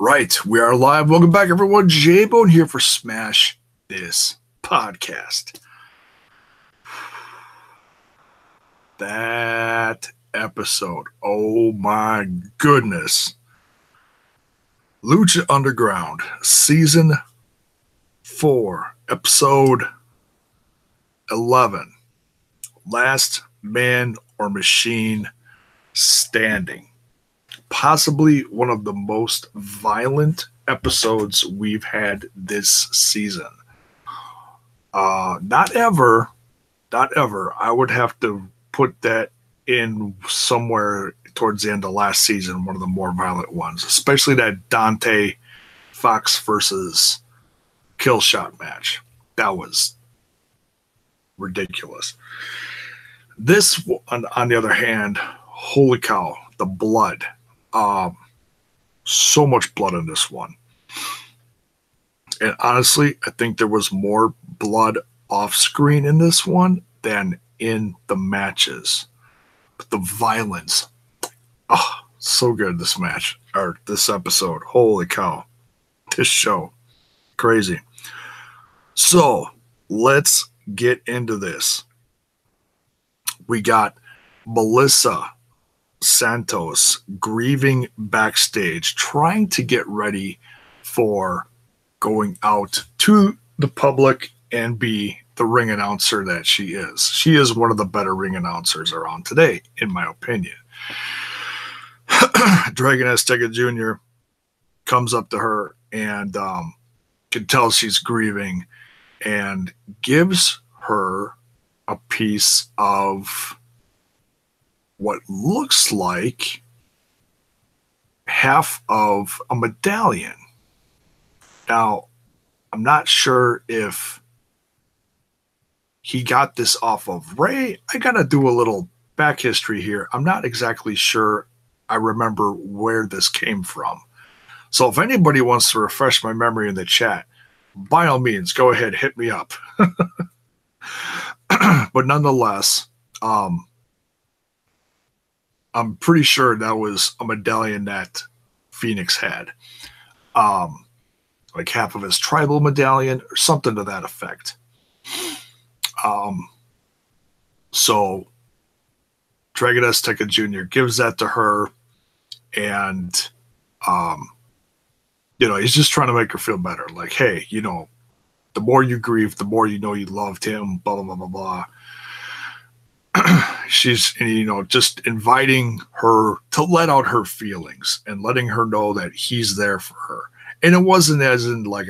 Right, we are live. Welcome back, everyone. J-Bone here for Smash This Podcast. That episode, oh my goodness. Lucha Underground, Season 4, Episode 11. Last Man or Machine Standing. Possibly one of the most violent episodes we've had this season. Not ever. I would have to put that in somewhere towards the end of last season, one of the more violent ones, especially that Dante Fox versus Killshot match. That was ridiculous. This, on the other hand, holy cow, the blood. So much blood in this one. And honestly, I think there was more blood off screen in this one than in the matches. But the violence, so good this match, or this episode. Holy cow. This show. Crazy. So, let's get into this. We got Melissa Santos grieving backstage, trying to get ready for going out to the public and be the ring announcer that she is. She is one of the better ring announcers around today, in my opinion. Dragon Azteca Jr. comes up to her and can tell she's grieving and gives her a piece of what looks like half of a medallion. Now, I'm not sure if he got this off of Ray. I got to do a little back history here. I'm not exactly sure I remember where this came from. So if anybody wants to refresh my memory in the chat, by all means, go ahead, hit me up. But nonetheless, I'm pretty sure that was a medallion that Phoenix had. Like half of his tribal medallion or something to that effect. So Dragon Azteca Jr. gives that to her and, he's just trying to make her feel better. Like, hey, the more you grieve, the more you know you loved him, blah, blah, blah, blah, blah. She's, just inviting her to let out her feelings and letting her know that he's there for her. And it wasn't as in like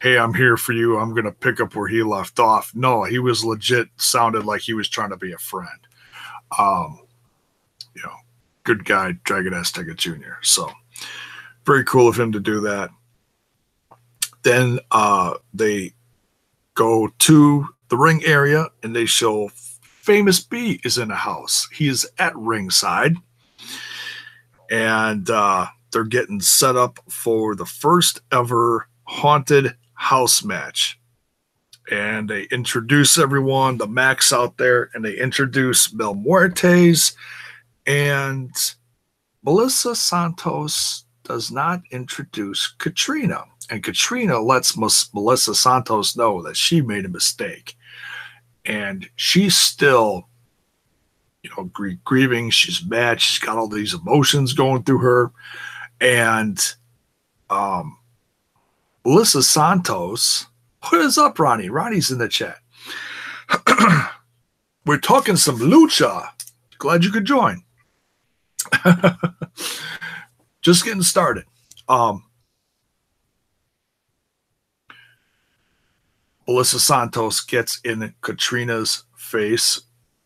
hey, I'm here for you. I'm going to pick up where he left off. No, he was legit sounded like he was trying to be a friend. Good guy, Dragon Azteca Jr. So very cool of him to do that. Then they go to the ring area and they show Famous B is in the house. He is at ringside. And they're getting set up for the first ever haunted house match. And they introduce everyone, the Max out there, and they introduce Mil Muertes. And Melissa Santos does not introduce Katrina. And Katrina lets Melissa Santos know that she made a mistake. And she's still, grieving. She's mad. She's got all these emotions going through her. And Melissa Santos, what is up, Ronnie? Ronnie's in the chat. We're talking some Lucha. Glad you could join. Just getting started. Melissa Santos gets in Katrina's face.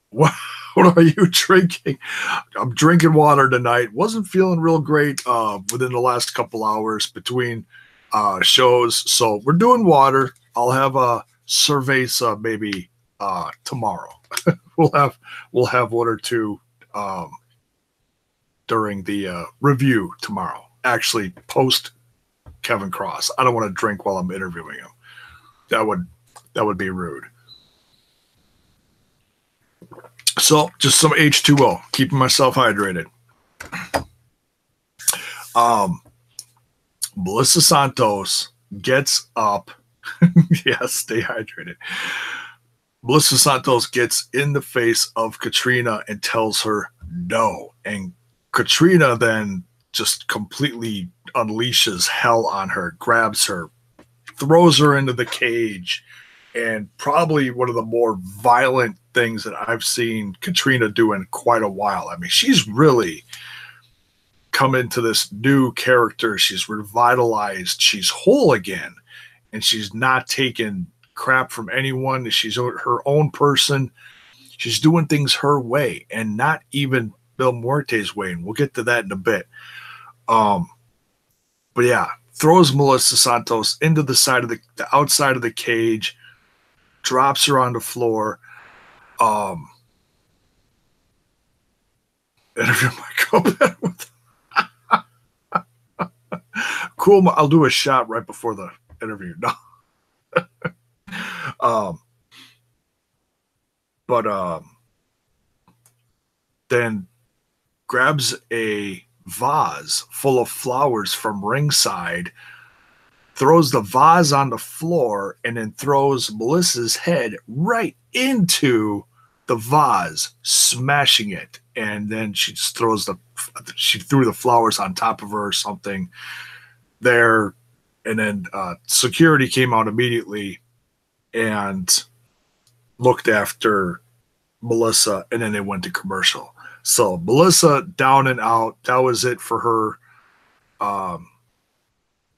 What are you drinking? I'm drinking water tonight. Wasn't feeling real great within the last couple hours between shows. So we're doing water. I'll have a cerveza maybe tomorrow. we'll have one or two during the review tomorrow. Actually, post Kevin Cross. I don't want to drink while I'm interviewing him. That would be rude. So just some H2O, keeping myself hydrated. Melissa Santos gets up. Yes, stay hydrated. Melissa Santos gets in the face of Katrina and tells her no. And Katrina then just completely unleashes hell on her, grabs her, throws her into the cage, and probably one of the more violent things that I've seen Katrina do in quite a while. I mean, she's really come into this new character. She's revitalized. She's whole again, and she's not taking crap from anyone. She's her own person. She's doing things her way and not even Bill Muerte's way. And we'll get to that in a bit. But yeah, throws Melissa Santos into the side of the outside of the cage, drops her on the floor. Interview might go better with cool. I'll do a shot right before the interview. No. Then grabs a vase full of flowers from ringside, throws the vase on the floor, and then throws Melissa's head right into the vase, smashing it. And then she just she threw the flowers on top of her or something there. And then security came out immediately and looked after Melissa, and then they went to commercial. So Melissa down and out. That was it for her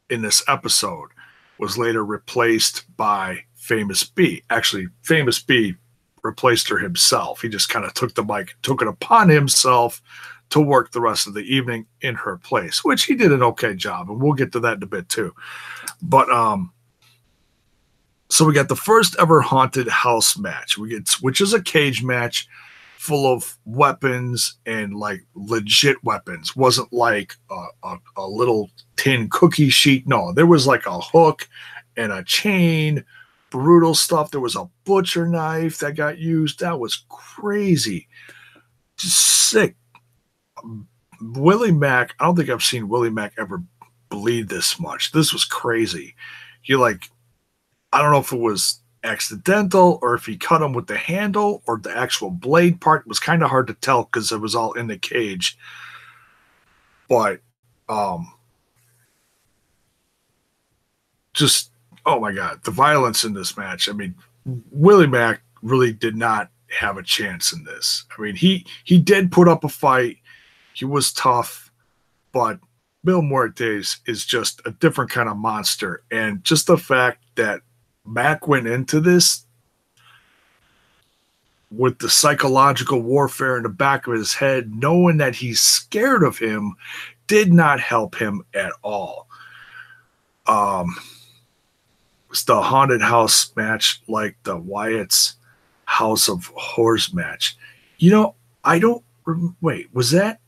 in this episode. Was later replaced by Famous B. Actually, Famous B replaced her himself. He just kind of took the mic, took it upon himself to work the rest of the evening in her place, which he did an okay job, and we'll get to that in a bit too. But so we got the first ever haunted house match. Which is a cage match full of weapons and like legit weapons. Wasn't like a little tin cookie sheet. No, there was like a hook and a chain, brutal stuff. There was a butcher knife that got used. That was crazy. Just sick. Willie Mack, I don't think I've seen Willie Mack ever bleed this much. This was crazy. I don't know if it was accidental or if he cut him with the handle or the actual blade part. It was kind of hard to tell because it was all in the cage. But just, oh my God, the violence in this match. I mean, Willie Mack really did not have a chance in this. I mean, he did put up a fight. He was tough, but Bill Muertes is just a different kind of monster. And just the fact that Mac went into this with the psychological warfare in the back of his head, knowing that he's scared of him, did not help him at all. It's the haunted house match, like the Wyatt's House of Horrors match. I don't wait. Was that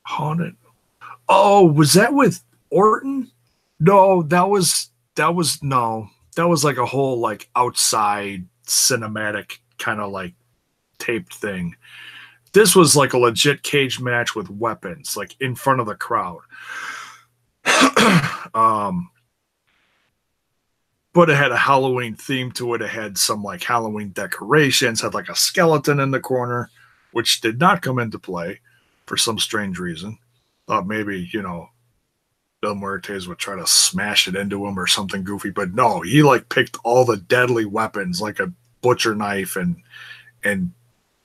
haunted? Oh, was that with Orton? No, that was like a whole like outside cinematic kind of like taped thing. This was like a legit cage match with weapons, like in front of the crowd. But it had a Halloween theme to it. It had some like Halloween decorations, had like a skeleton in the corner, which did not come into play for some strange reason. Thought maybe, Bill Muertes would try to smash it into him or something goofy, but no, he like picked all the deadly weapons, like a butcher knife and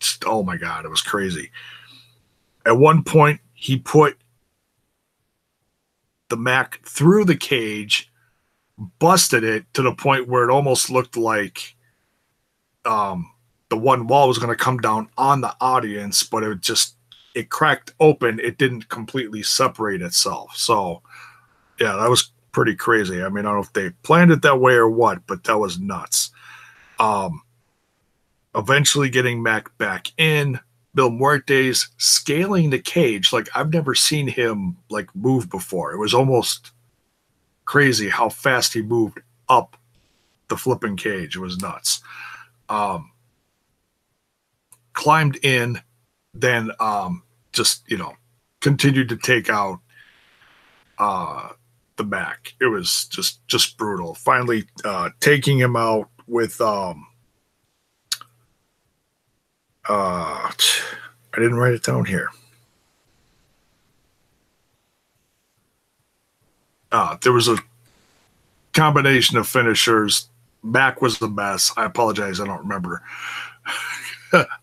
just, oh my God, it was crazy. At one point, he put the Mac through the cage, busted it to the point where it almost looked like the one wall was going to come down on the audience, but it cracked open. It didn't completely separate itself. So yeah, that was pretty crazy. I mean, I don't know if they planned it that way or what, but that was nuts. Eventually getting Mac back in, Bill Muertes scaling the cage. Like, I've never seen him like move before. It was almost crazy how fast he moved up the flipping cage. It was nuts. Climbed in, then just, continued to take out the Mac. It was just brutal. Finally taking him out with I didn't write it down here. There was a combination of finishers. Mac was the best. I apologize, I don't remember.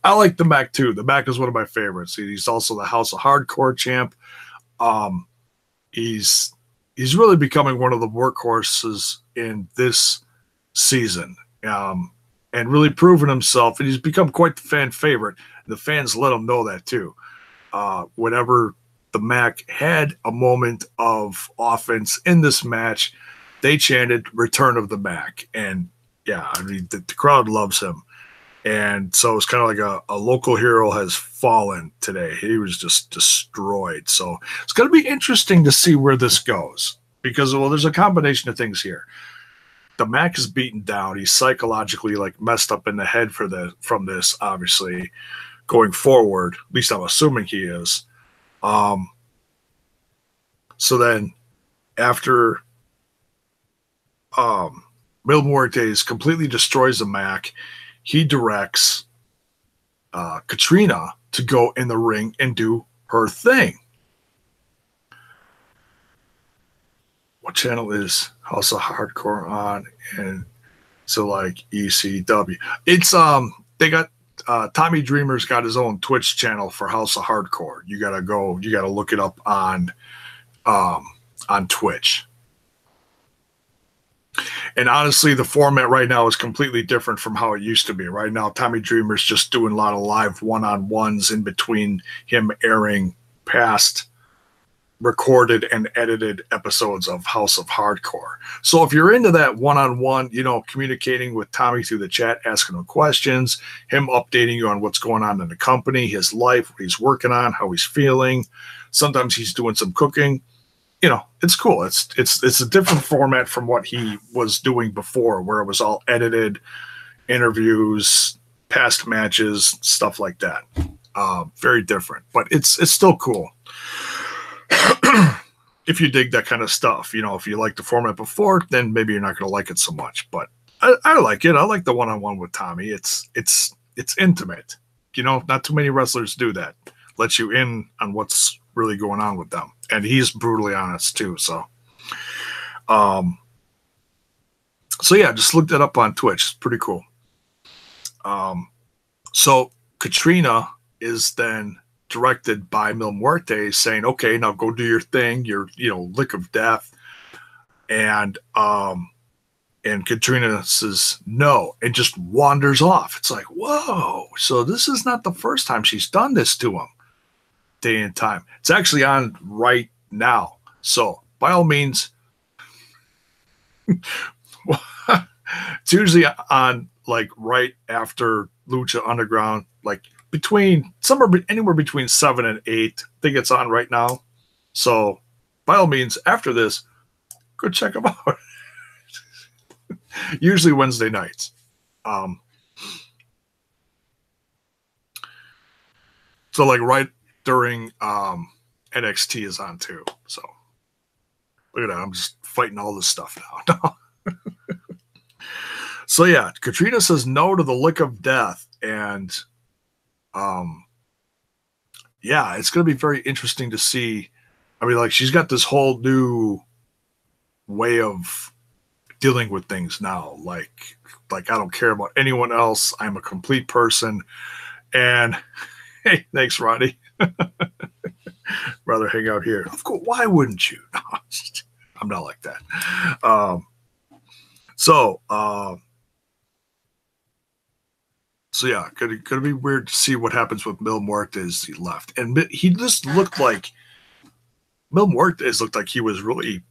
I like the Mac too. The Mac is one of my favorites. He's also the House of Hardcore champ. He's really becoming one of the workhorses in this season, and really proven himself. And he's become quite the fan favorite. The fans let him know that too. Whenever the Mac had a moment of offense in this match, they chanted "Return of the Mac," and yeah, I mean the crowd loves him. And so it's kind of like a local hero has fallen today. He was just destroyed. So it's going to be interesting to see where this goes because, well, there's a combination of things here. The Mac is beaten down. He's psychologically like messed up in the head from this, obviously, going forward. At least I'm assuming he is. So then after Mil Muertes completely destroys the Mac, he directs Katrina to go in the ring and do her thing. What channel is House of Hardcore on? And so like ECW. It's they got Tommy Dreamer's got his own Twitch channel for House of Hardcore. You gotta look it up on Twitch. And honestly, the format right now is completely different from how it used to be. Right now, Tommy Dreamer's just doing a lot of live one-on-ones in between him airing past recorded and edited episodes of House of Hardcore. So if you're into that one-on-one, communicating with Tommy through the chat, asking him questions, him updating you on what's going on in the company, his life, what he's working on, how he's feeling. Sometimes he's doing some cooking. It's cool. It's a different format from what he was doing before, where it was all edited interviews, past matches, stuff like that. Very different, but it's still cool. If you dig that kind of stuff, if you like the format before, then maybe you're not going to like it so much. But I like it. I like the one-on-one with Tommy. It's intimate. Not too many wrestlers do that. Let you in on what's really going on with them. And he's brutally honest too. So yeah, just looked it up on Twitch. It's pretty cool. So Katrina is then directed by Mil Muertes saying, okay, now go do your thing, your lick of death. And Katrina says no and just wanders off. It's like, whoa. So this is not the first time she's done this to him. Day and time. It's actually on right now. So by all means, it's usually on like right after Lucha Underground, like anywhere between 7 and 8. I think it's on right now. So by all means, after this, go check them out. Usually Wednesday nights. So like right during NXT is on too. So look at that. I'm just fighting all this stuff now. So yeah, Katrina says no to the lick of death. And yeah, it's going to be very interesting to see. I mean, like she's got this whole new way of dealing with things now. Like I don't care about anyone else. I'm a complete person. And hey, thanks, Roddy. Rather hang out here. Of course, why wouldn't you? No, I'm not like that. So yeah, could be weird to see what happens with Mil Muertes. He left, and he just looked like Mil Muertes looked like he was really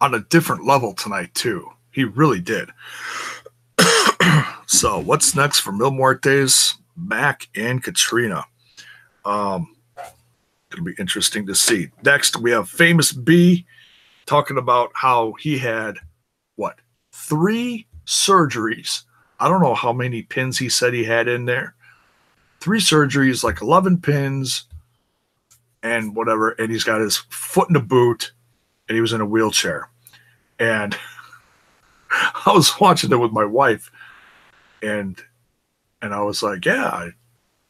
on a different level tonight too. He really did. So what's next for Mil Muertes, Mac, and Katrina? Gonna be interesting to see. Next, we have Famous B talking about how he had 3 surgeries. I don't know how many pins he said he had in there, 3 surgeries, like 11 pins and whatever. And he's got his foot in a boot and he was in a wheelchair. And I was watching it with my wife and I was like, yeah,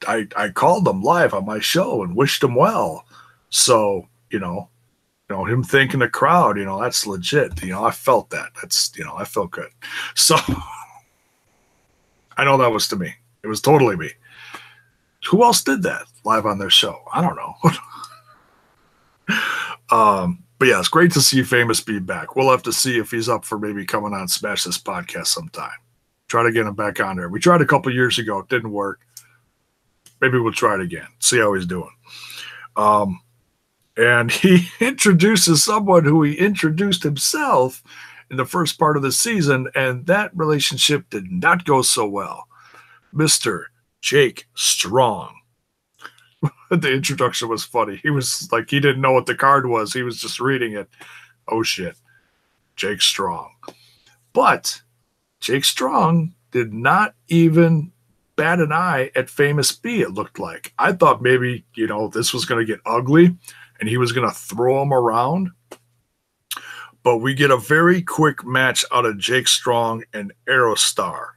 I called him live on my show and wished him well. So, him thanking the crowd, that's legit. I felt that. That's, I felt good. So I know that was to me. It was totally me. Who else did that live on their show? I don't know. But yeah, it's great to see Famous be back. We'll have to see if he's up for maybe coming on Smash This Podcast sometime. Try to get him back on there. We tried a couple years ago. It didn't work. Maybe we'll try it again. See how he's doing. And he introduces someone who he introduced himself in the first part of the season, and that relationship did not go so well. Mr. Jake Strong. The introduction was funny. He was like, he didn't know what the card was. He was just reading it. Oh, shit. Jake Strong. But Jake Strong did not even bat an eye at Famous B, it looked like. I thought maybe, this was going to get ugly and he was going to throw him around. But we get a very quick match out of Jake Strong and Aerostar.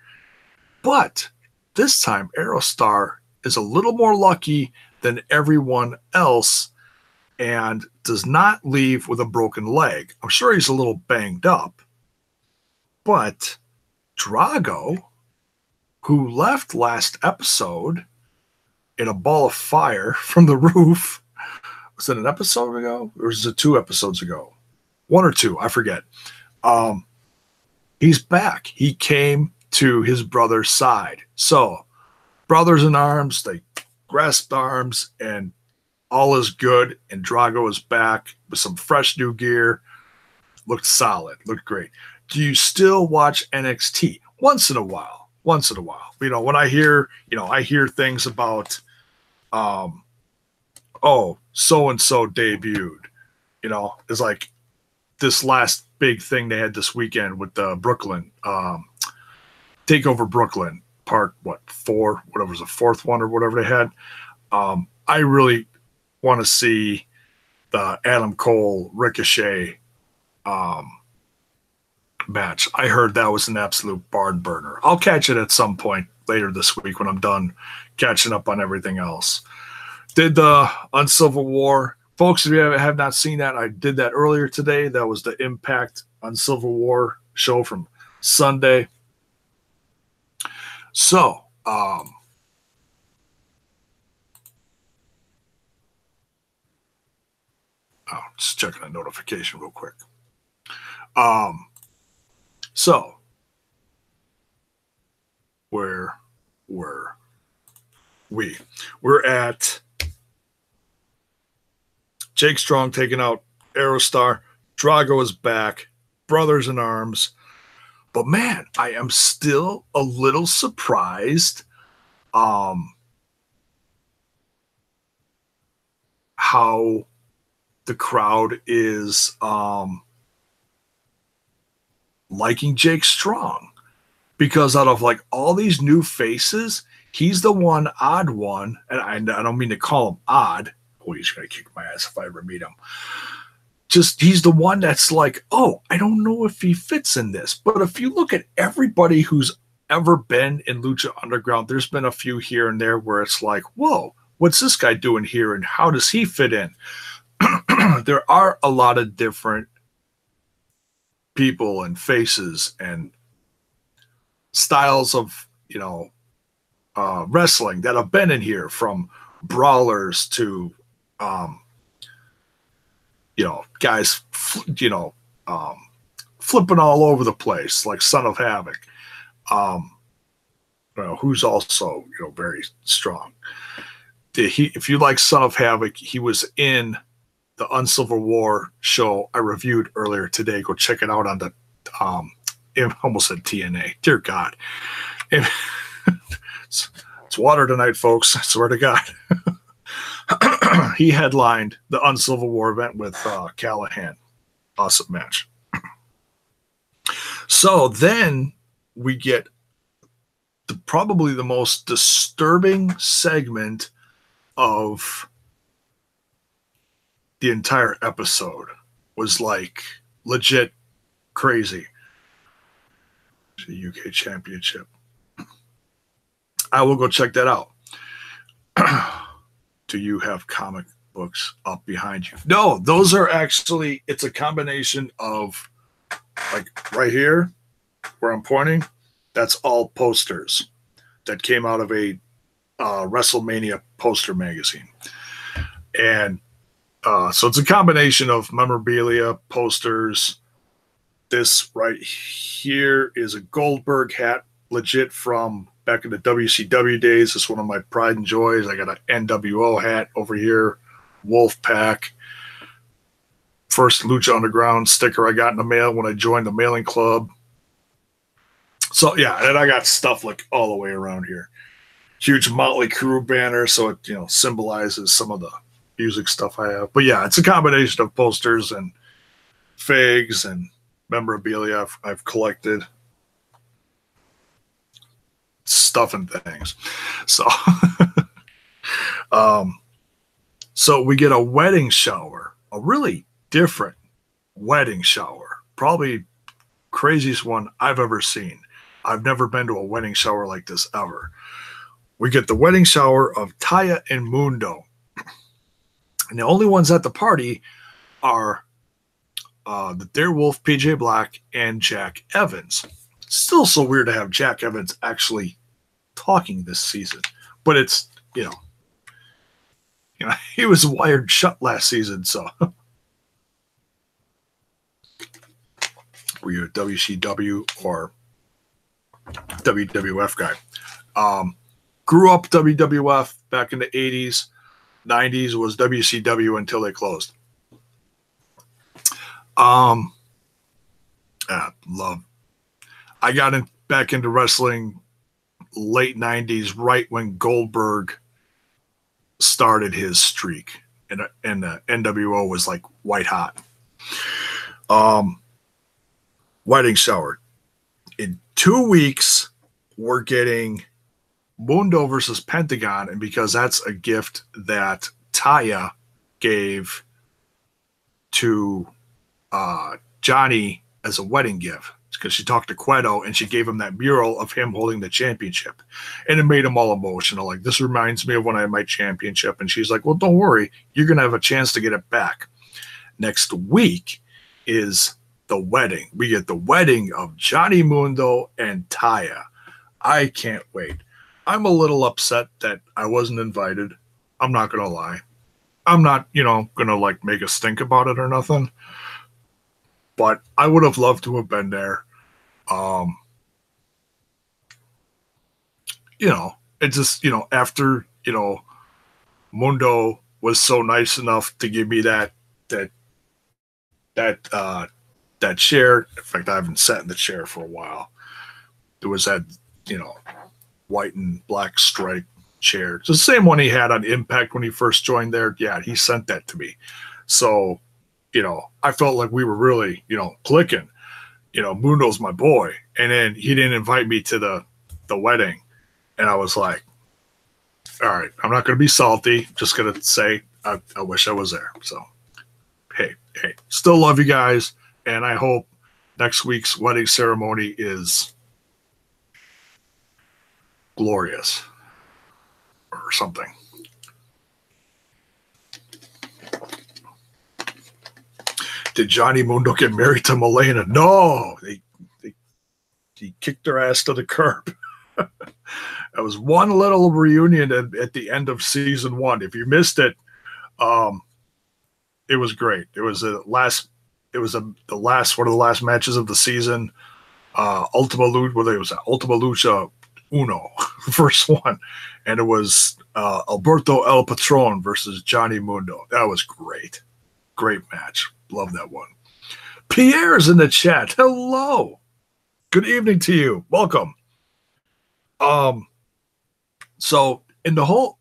But this time, Aerostar is a little more lucky than everyone else and does not leave with a broken leg. I'm sure he's a little banged up. But Drago, who left last episode in a ball of fire from the roof, was it an episode ago? Or was it 2 episodes ago? 1 or 2, I forget. He's back. He came to his brother's side. So, brothers in arms, they grasped arms, and all is good. And Drago is back with some fresh new gear. Looked solid. Looked great. Do you still watch NXT? Once in a while. When I hear, I hear things about, so-and-so debuted. It's like this last big thing they had this weekend with the Brooklyn, Takeover Brooklyn, part, 4, whatever was the 4th one or whatever they had. I really want to see the Adam Cole Ricochet match. I heard that was an absolute barn burner. I'll catch it at some point later this week when I'm done catching up on everything else. Did the Uncivil War. Folks, if you have not seen that, I did that earlier today. That was the Impact Uncivil War show from Sunday. So, just checking a notification real quick. So, where were we? We're at Jake Strong taking out Aerostar. Drago is back. Brothers in arms. But man, I am still a little surprised how the crowd is liking Jake Strong. Because out of like all these new faces, he's the one odd one. And I don't mean to call him odd. Oh, he's going to kick my ass if I ever meet him. Just he's the one that's like, oh, I don't know if he fits in this. But if you look at everybody who's ever been in Lucha Underground, there's been a few here and there where it's like, whoa, what's this guy doing here and how does he fit in? There are a lot of different people and faces and styles of, wrestling that have been in here, from brawlers to, guys, flipping all over the place, like Son of Havoc, who's also, very strong. If you like Son of Havoc, he was in the Uncivil War show I reviewed earlier today. Go check it out on the, I almost said TNA. Dear God. It's water tonight, folks. I swear to God. He headlined the Uncivil War event with Callahan. Awesome match. So then we get probably the most disturbing segment of the entire episode was like legit crazy. The UK Championship. I will go check that out. Do you have comic books up behind you? No, those are actually, it's a combination of like right here where I'm pointing. That's all posters that came out of a WrestleMania poster magazine. And so it's a combination of memorabilia, posters. This right here is a Goldberg hat, legit from back in the WCW days. It's one of my pride and joys. I got an NWO hat over here, Wolfpack. First Lucha Underground sticker I got in the mail when I joined the mailing club. So yeah, and I got stuff like all the way around here. Huge Motley Crue banner, so it symbolizes some of the music stuff I have. But yeah, it's a combination of posters and figs and memorabilia I've collected. Stuff and things. So so we get a wedding shower, a really different wedding shower, probably craziest one I've ever seen. I've never been to a wedding shower like this ever. We get the wedding shower of Taya and Mundo. And the only ones at the party are the Darewolf, PJ Black, and Jack Evans. Still so weird to have Jack Evans actually talking this season. But it's, he was wired shut last season, so. Were you a WCW or WWF guy? Grew up WWF back in the 80s. 90s was WCW until they closed. Love. I got back into wrestling late 90s, right when Goldberg started his streak, and the NWO was like white hot. Wedding shower. In 2 weeks, we're getting Mundo versus Pentagon, and because that's a gift that Taya gave to Johnny as a wedding gift, because she talked to Cueto and she gave him that mural of him holding the championship, and it made him all emotional. Like, this reminds me of when I had my championship. And she's like, well, don't worry, you're gonna have a chance to get it back. Next week is the wedding. We get the wedding of Johnny Mundo and Taya. I can't wait. I'm a little upset that I wasn't invited. I'm not gonna lie. I'm not, gonna like make a stink about it or nothing. But I would have loved to have been there. It just, after, Mundo was so nice enough to give me that chair. In fact, I haven't sat in the chair for a while. There was that, white and black stripe chair. It's the same one he had on Impact when he first joined there. Yeah, he sent that to me. So, I felt like we were really, clicking. Mundo's my boy. And then he didn't invite me to the wedding. And I was like, all right, I'm not going to be salty. Just going to say I wish I was there. So, hey, still love you guys. And I hope next week's wedding ceremony is glorious or something. Did Johnny Mundo get married to Milena? No, he kicked her ass to the curb. That was one little reunion at the end of season 1. If you missed it, it was great. It was one of the last matches of the season. Ultima Lucha Uno, first one, and it was Alberto El Patron versus Johnny Mundo. That was great match. Love that one. Pierre's in the chat. Hello, good evening to you. Welcome. So in the whole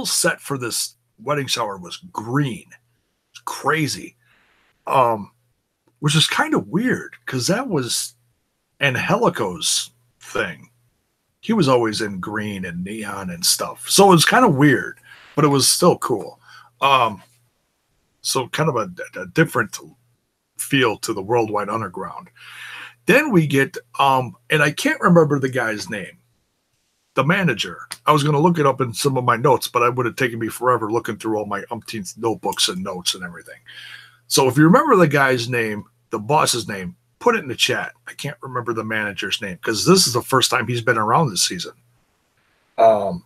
set for this wedding shower was green. It's crazy. Which is kind of weird because that was Angelico's thing. he was always in green and neon and stuff. So it was kind of weird, but it was still cool. So kind of a different feel to the Worldwide Underground. Then we get, and I can't remember the guy's name, the manager. I was going to look it up in some of my notes, but it would have taken me forever looking through all my umpteenth notebooks and notes and everything. So if you remember the guy's name, the boss's name, put it in the chat. I can't remember the manager's name because this is the first time he's been around this season. What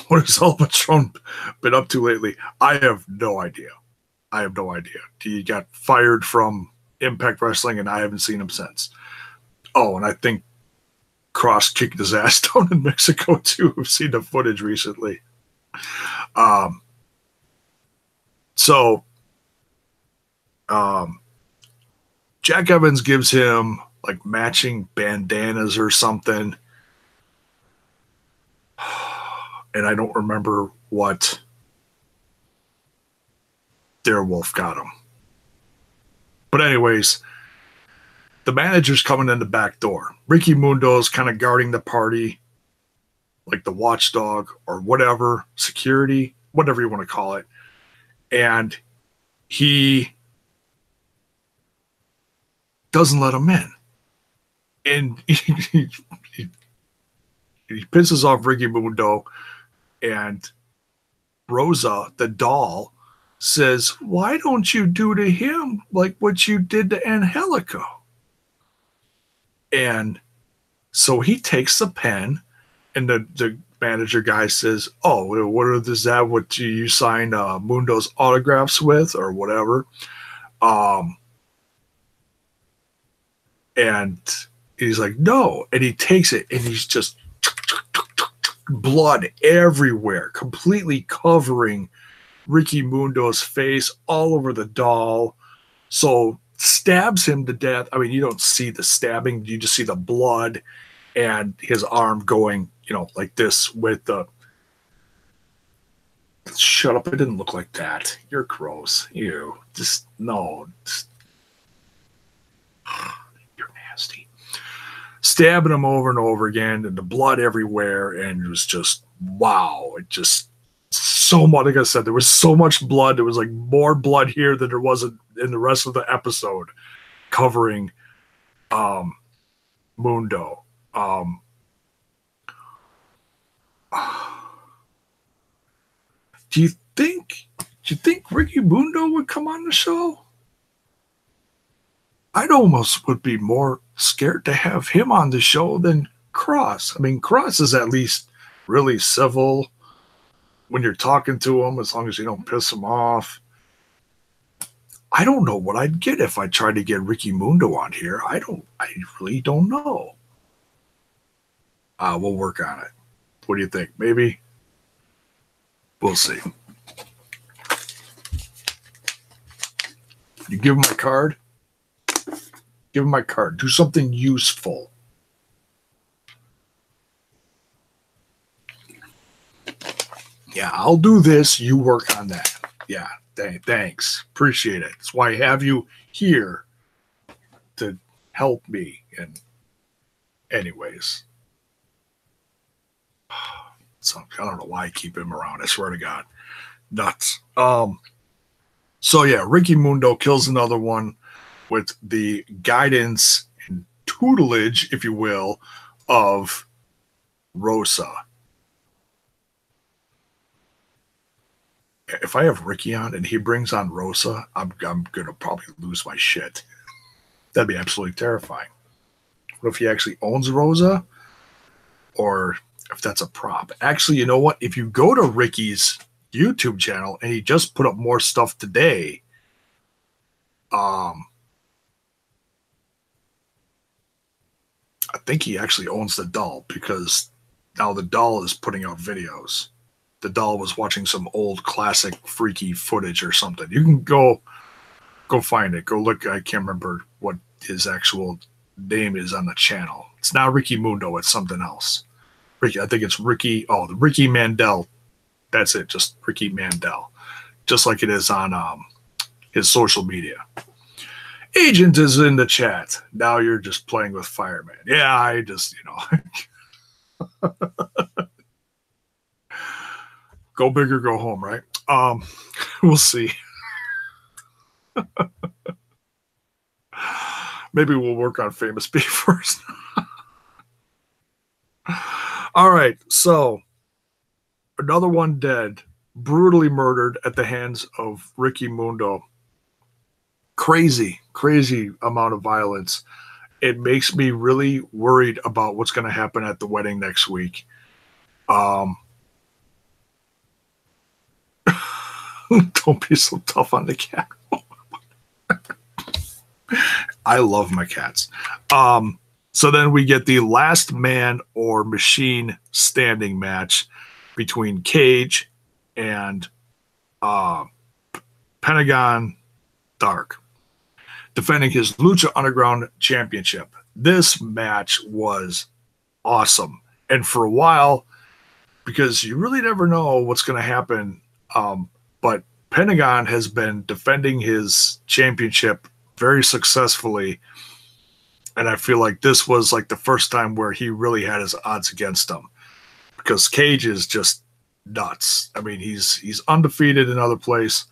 has Albatron been up to lately? I have no idea. He got fired from Impact Wrestling, and I haven't seen him since. Oh, and I think Cross kicked his ass down in Mexico, too. I've seen the footage recently. Jack Evans gives him like matching bandanas or something. And I don't remember what Darewolf got him. But anyways, the manager's coming in the back door. Ricky Mundo's kind of guarding the party, like the watchdog or whatever, security, whatever you want to call it. And he doesn't let him in. And he pisses off Ricky Mundo, and Rosa, the doll, says, "Why don't you do to him like what you did to Angelico?" And so he takes the pen, and the manager guy says, "Oh, is that what you signed Mundo's autographs with or whatever?" And he's like, "No." And he takes it, and he's just blood everywhere, completely covering Ricky Mundo's face, all over the doll. So stabs him to death. I mean, you don't see the stabbing, you just see the blood and his arm going, like this with the... Shut up, it didn't look like that. You're gross. Ew. Just, no. You're nasty. Stabbing him over and over again, and the blood everywhere, and it was just, wow. It just, so much, like I said, there was so much blood. There was like more blood here than there was in the rest of the episode covering Mundo. Do you think Ricky Mundo would come on the show? I'd almost would be more scared to have him on the show than Cross. I mean, Cross is at least really civil when you're talking to him, as long as you don't piss him off. I don't know what I'd get if I tried to get Ricky Mundo on here. I really don't know. We'll work on it. What do you think? Maybe? We'll see. You give him my card? Give him my card. Do something useful. Yeah, I'll do this. You work on that. Yeah, thanks. Appreciate it. That's why I have you here to help me. And anyways, so I don't know why I keep him around. I swear to God. Nuts. So yeah, Ricky Mundo kills another one with the guidance and tutelage, if you will, of Rosa. If I have Ricky on and he brings on Rosa, I'm gonna probably lose my shit. That'd be absolutely terrifying. What if he actually owns Rosa? Or if that's a prop? Actually, you know what? If you go to Ricky's YouTube channel, and he just put up more stuff today, I think he actually owns the doll, because now the doll is putting out videos. The doll was watching some old classic freaky footage or something. You can go find it. Go look. I can't remember what his actual name is on the channel. It's not Ricky Mundo. It's something else. I think it's Ricky. Oh, the Ricky Mandel. That's it. Just Ricky Mandel. Just like it is on his social media. Agent is in the chat. Now you're just playing with Fireman. Yeah, I just, go big or go home, right? We'll see. Maybe we'll work on Famous B first. All right, so another one dead, brutally murdered at the hands of Ricky Mundo. Crazy, crazy amount of violence. It makes me really worried about what's going to happen at the wedding next week. Don't be so tough on the cat. I love my cats. So then we get the last man or machine standing match between Cage and Pentagon Dark, defending his Lucha Underground Championship. This match was awesome. And for a while, because you really never know what's going to happen, but Pentagon has been defending his championship very successfully. And I feel like this was like the first time where he really had his odds against him, because Cage is just nuts. I mean, he's undefeated in other place.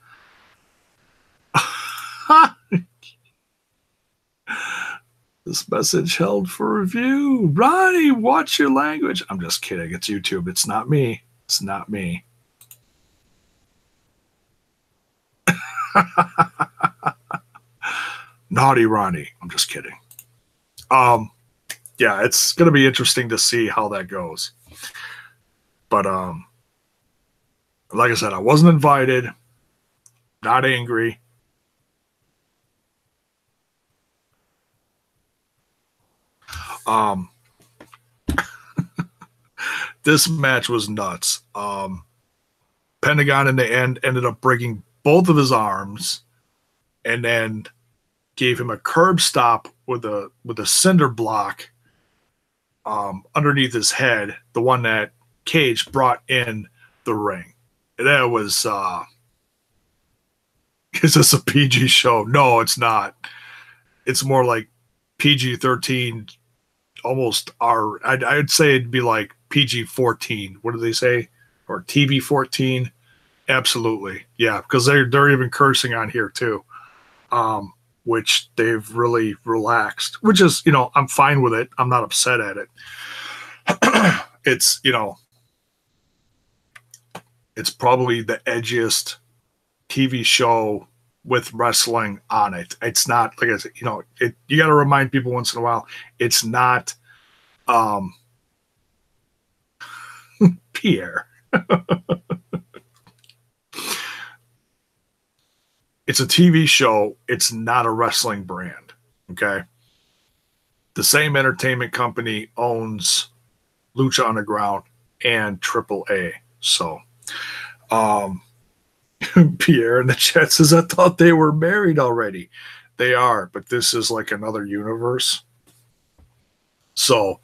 This message held for review. Ronnie, watch your language. I'm just kidding. It's YouTube. It's not me. It's not me. Naughty Ronnie. I'm just kidding. Yeah, it's going to be interesting to see how that goes. But like I said, I wasn't invited. Not angry. This match was nuts. Pentagon in the end ended up breaking both of his arms, and then gave him a curb stop with a cinder block underneath his head, the one that Cage brought in the ring. And that was is this a PG show? No, it's not. It's more like PG-13, almost R. I'd say it'd be like PG-14. What do they say? Or TV-14? Absolutely. Yeah, because they're even cursing on here too. Which they've really relaxed, which is, I'm fine with it. I'm not upset at it. It's, it's probably the edgiest TV show with wrestling on it. It's not, like I said, you got to remind people once in a while, it's not Pierre. It's a TV show. It's not a wrestling brand. Okay. The same entertainment company owns Lucha Underground and AAA. So, Pierre in the chat says, I thought they were married already. They are, but this is like another universe. So,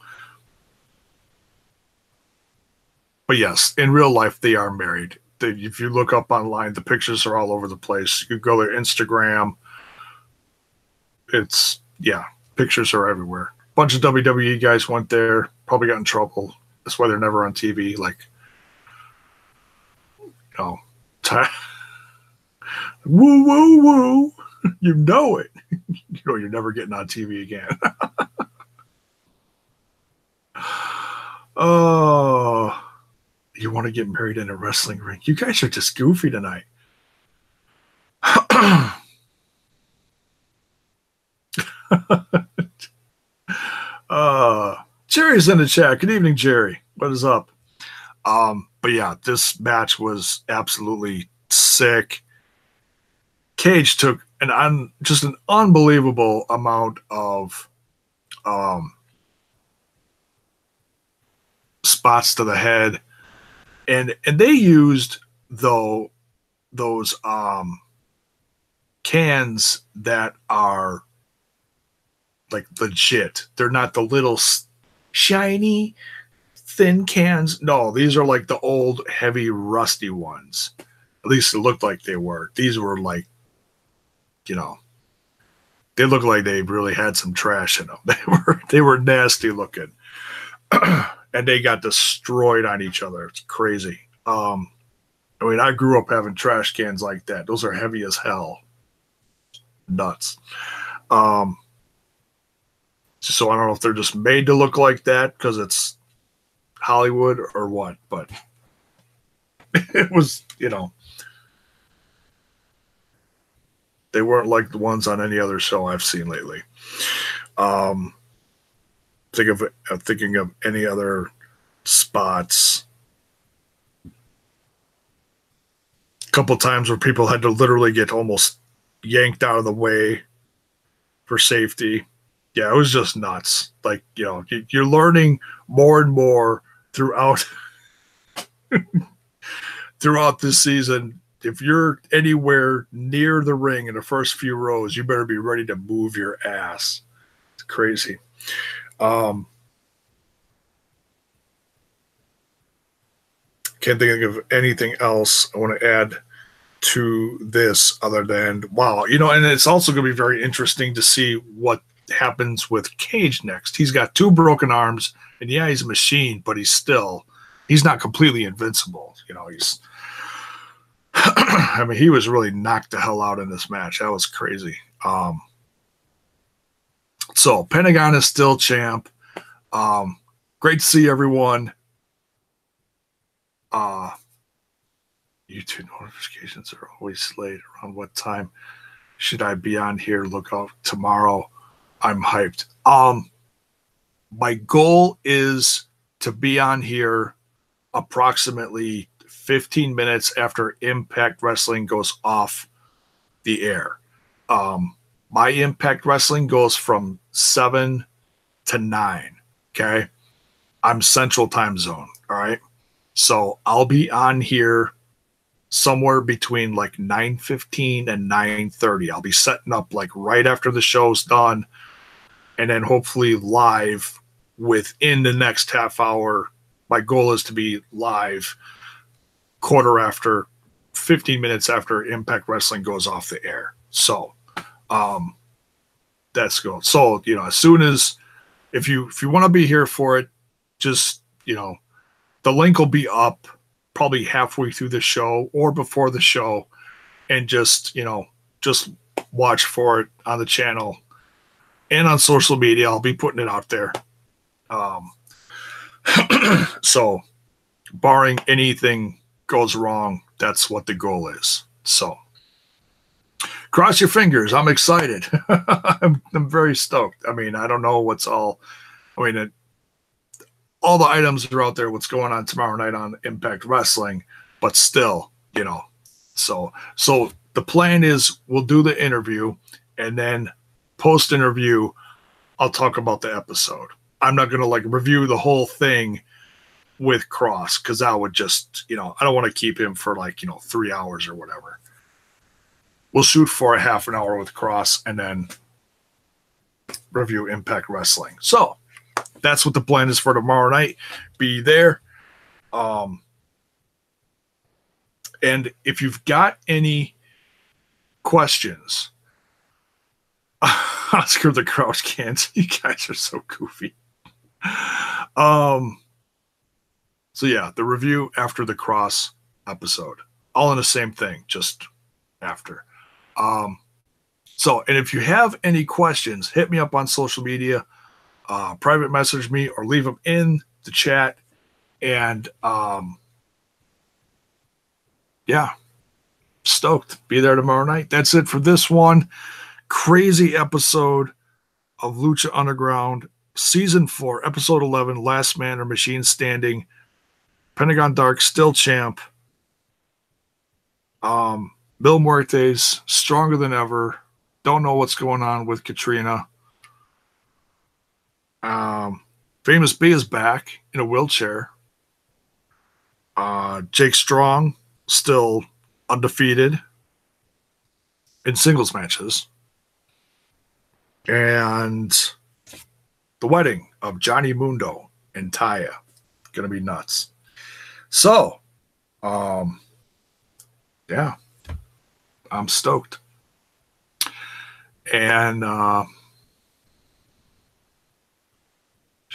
but yes, in real life, they are married. If you look up online, the pictures are all over the place. You go to Instagram. It's, yeah, pictures are everywhere. A bunch of WWE guys went there, probably got in trouble. That's why they're never on TV. Like, woo, woo, woo. You know it. You're never getting on TV again. Oh. You want to get married in a wrestling ring? You guys are just goofy tonight. Jerry's in the chat. Good evening, Jerry. What is up? But yeah, this match was absolutely sick. Cage took just an unbelievable amount of spots to the head. And they used those cans that are like legit. They're not the little shiny thin cans. No, these are like the old heavy rusty ones. At least it looked like they were. These were like, they look like they really had some trash in them. They were nasty looking. And they got destroyed on each other. It's crazy. I mean, I grew up having trash cans like that. Those are heavy as hell. Nuts. So I don't know if they're just made to look like that because it's Hollywood or what, but it was, they weren't like the ones on any other show I've seen lately. Thinking of any other spots. A couple times where people had to literally get almost yanked out of the way for safety. Yeah, it was just nuts. Like, you're learning more and more throughout this season. If you're anywhere near the ring in the first few rows, you better be ready to move your ass. It's crazy. Can't think of anything else I want to add to this other than, wow, and it's also going to be very interesting to see what happens with Cage next. He's got 2 broken arms, and yeah, he's a machine, but he's not completely invincible. He's I mean, he was really knocked the hell out in this match. That was crazy. So Pentagon is still champ. Great to see everyone. YouTube notifications are always late. Around what time should I be on here? Look out tomorrow. I'm hyped. My goal is to be on here approximately 15 minutes after Impact Wrestling goes off the air. My Impact Wrestling goes from 7 to 9. Okay. I'm Central Time Zone. All right. So I'll be on here somewhere between like 9:15 and 9:30. I'll be setting up like right after the show's done, and then hopefully live within the next half hour. My goal is to be live 15 minutes after Impact Wrestling goes off the air. So that's good. So, as soon as, if you want to be here for it, just, the link will be up probably halfway through the show or before the show, and just watch for it on the channel and on social media. I'll be putting it out there. So barring anything goes wrong, that's what the goal is. So cross your fingers. I'm excited. I'm very stoked. I mean, I don't know all the items are out there, what's going on tomorrow night on Impact Wrestling, but still, so the plan is we'll do the interview, and then post-interview, I'll talk about the episode. I'm not going to review the whole thing with Cross, because that would just, I don't want to keep him for 3 hours or whatever. We'll shoot for a half an hour with Cross and then review Impact Wrestling. So that's what the plan is for tomorrow night. Be there. And if you've got any questions, Oscar the Crouch Cans, you guys are so goofy. So yeah, the review after the Cross episode, all in the same thing, just after. And if you have any questions, hit me up on social media, private message me, or leave them in the chat. And yeah, stoked. Be there tomorrow night. That's it for this one. Crazy episode of Lucha Underground, Season 4, Episode 11, Last Man or Machine Standing. Pentagon Dark still champ. Mil Muertes stronger than ever. Don't know what's going on with Katrina. Famous B is back in a wheelchair. Jake Strong still undefeated in singles matches. And the wedding of Johnny Mundo and Taya. Gonna be nuts. So, yeah, I'm stoked. And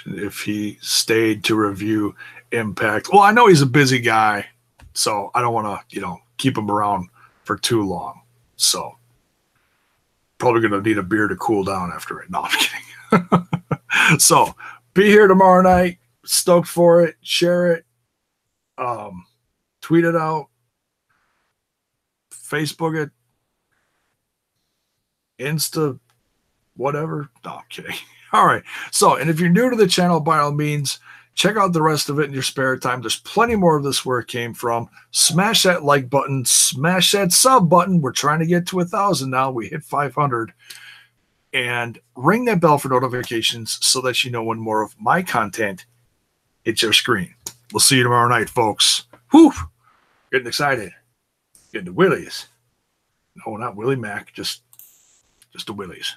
if he stayed to review Impact. Well, I know he's a busy guy, so I don't want to, keep him around for too long. So probably going to need a beer to cool down after it. No, I'm kidding. So be here tomorrow night. Stoked for it. Share it. Tweet it out. Facebook it. Insta, whatever. No, I'm kidding. All right. So, and if you're new to the channel, by all means, check out the rest of it in your spare time. There's plenty more of this where it came from. Smash that like button. Smash that sub button. We're trying to get to 1,000 now. We hit 500. And ring that bell for notifications so that you know when more of my content hits your screen. We'll see you tomorrow night, folks. Whew! Getting excited. Getting the Willies. No, not Willie Mac. Just the Willies.